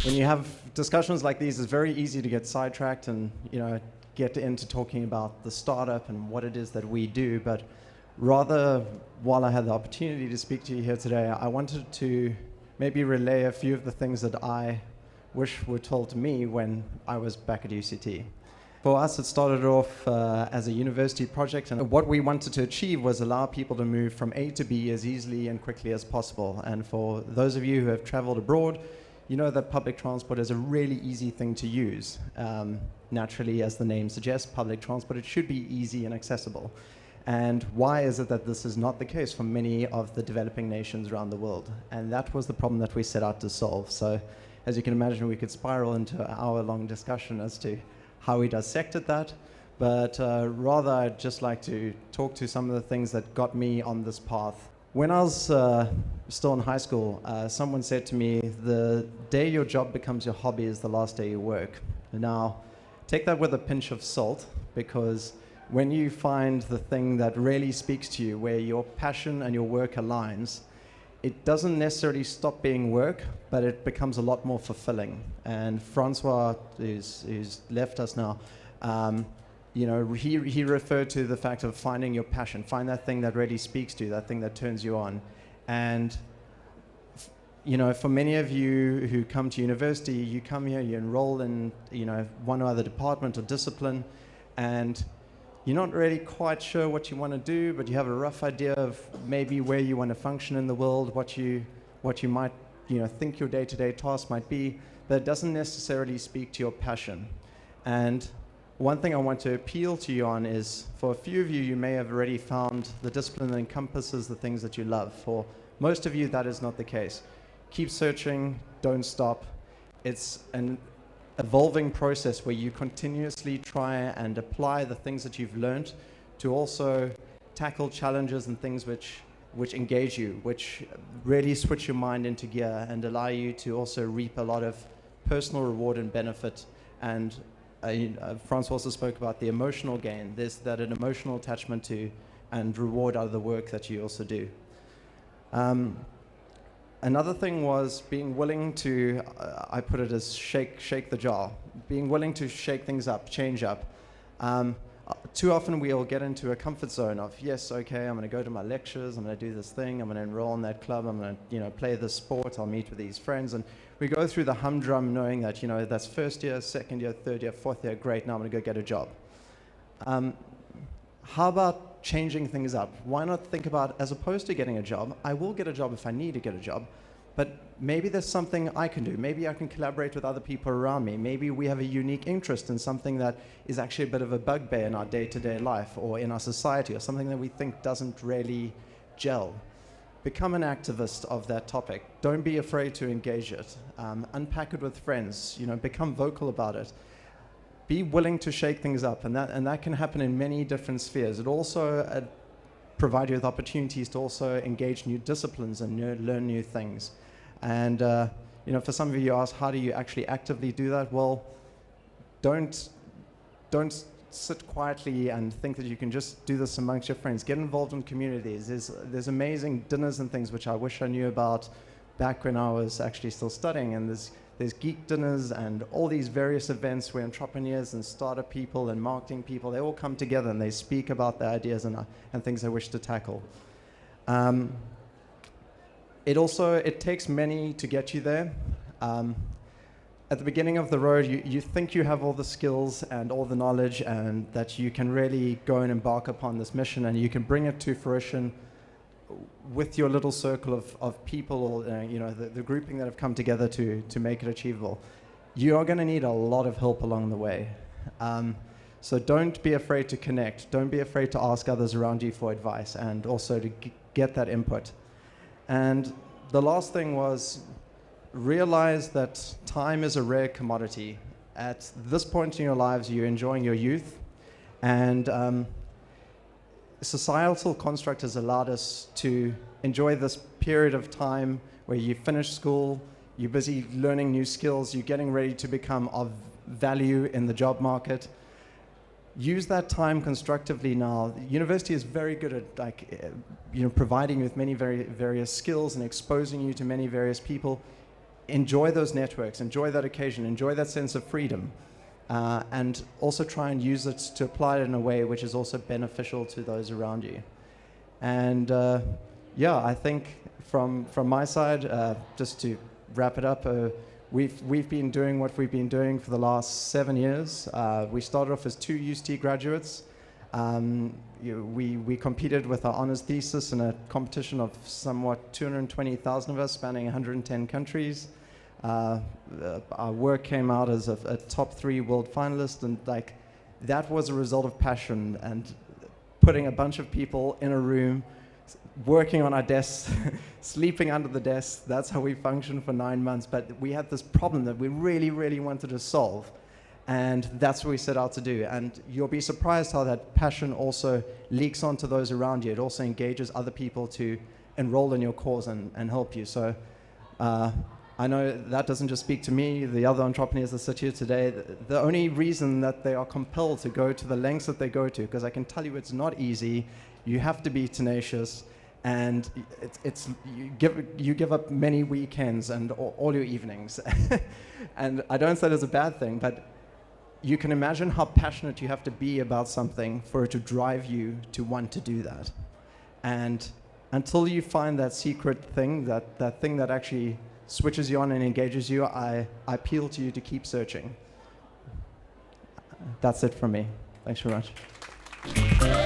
when you have discussions like these, it's very easy to get sidetracked and get into talking about the startup and what it is that we do. But rather, while I had the opportunity to speak to you here today, I wanted to maybe relay a few of the things that I wish were told to me when I was back at UCT. For us, it started off as a university project, and what we wanted to achieve was allow people to move from A to B as easily and quickly as possible. And for those of you who have traveled abroad, you know that public transport is a really easy thing to use. Naturally, as the name suggests, public transport, it should be easy and accessible. And why is it that this is not the case for many of the developing nations around the world? And that was the problem that we set out to solve. So as you can imagine, we could spiral into an hour-long discussion as to how we dissected that. But rather, I'd just like to talk to some of the things that got me on this path. When I was still in high school, someone said to me, the day your job becomes your hobby is the last day you work. Now, take that with a pinch of salt, because when you find the thing that really speaks to you, where your passion and your work aligns, it doesn't necessarily stop being work, but it becomes a lot more fulfilling. And Francois, who's left us now, he referred to the fact of finding your passion, find that thing that really speaks to you, that thing that turns you on. And for many of you who come to university, you come here, you enroll in one or other department or discipline, and you're not really quite sure what you want to do, but you have a rough idea of maybe where you want to function in the world, what you might think your day-to-day task might be, but it doesn't necessarily speak to your passion. And one thing I want to appeal to you on is, for a few of you, you may have already found the discipline that encompasses the things that you love. For most of you, that is not the case. Keep searching, don't stop. It's an evolving process where you continuously try and apply the things that you've learned to also tackle challenges and things which engage you, which really switch your mind into gear and allow you to also reap a lot of personal reward and benefit. And Francois also spoke about the emotional gain. There's that an emotional attachment to and reward out of the work that you also do. Another thing was being willing to, I put it as shake the jar, being willing to shake things up, change up. Too often we'll get into a comfort zone of, yes, okay, I'm going to go to my lectures, I'm going to do this thing, I'm going to enroll in that club, I'm going to play this sport, I'll meet with these friends, and we go through the humdrum knowing that that's first year, second year, third year, fourth year, great, now I'm going to go get a job. How about changing things up? Why not think about, as opposed to getting a job, I will get a job if I need to get a job, but maybe there's something I can do. Maybe I can collaborate with other people around me. Maybe we have a unique interest in something that is actually a bit of a bugbear in our day-to-day life or in our society, or something that we think doesn't really gel. Become an activist of that topic. Don't be afraid to engage it. Unpack it with friends. Become vocal about it. Be willing to shake things up, and that can happen in many different spheres. It also provide you with opportunities to also engage new disciplines and learn new things. And for some of you ask, how do you actually actively do that? Well, don't sit quietly and think that you can just do this amongst your friends. Get involved in communities. There's amazing dinners and things which I wish I knew about back when I was actually still studying, and there's geek dinners and all these various events where entrepreneurs and startup people and marketing people, they all come together and they speak about their ideas and things they wish to tackle. It takes many to get you there. At the beginning of the road, you think you have all the skills and all the knowledge and that you can really go and embark upon this mission and you can bring it to fruition with your little circle of people, the grouping that have come together to make it achievable. You are going to need a lot of help along the way. So don't be afraid to connect. Don't be afraid to ask others around you for advice and also to get that input. And the last thing was realize that time is a rare commodity. At this point in your lives, you're enjoying your youth, and societal construct has allowed us to enjoy this period of time where you finish school, you're busy learning new skills, you're getting ready to become of value in the job market. Use that time constructively now. University is very good at providing you with many various skills and exposing you to many various people. enjoy those networks, enjoy that occasion, enjoy that sense of freedom, and also try and use it to apply it in a way which is also beneficial to those around you. And yeah, I think from my side, just to wrap it up, we've been doing what we've been doing for the last 7 years. We started off as 2 UCT graduates. We competed with our honors thesis in a competition of somewhat 220,000 of us spanning 110 countries. Our work came out as a top 3 world finalist, and like that was a result of passion and putting a bunch of people in a room, working on our desks, sleeping under the desks. That's how we functioned for 9 months. But we had this problem that we really, really wanted to solve. And that's what we set out to do. And you'll be surprised how that passion also leaks onto those around you. It also engages other people to enroll in your cause and help you. So I know that doesn't just speak to me, the other entrepreneurs that sit here today. The only reason that they are compelled to go to the lengths that they go to, because I can tell you it's not easy. You have to be tenacious, and you give up many weekends and all your evenings. And I don't say that's a bad thing, but you can imagine how passionate you have to be about something for it to drive you to want to do that. And until you find that secret thing, that thing that actually switches you on and engages you, I appeal to you to keep searching. That's it from me. Thanks very much.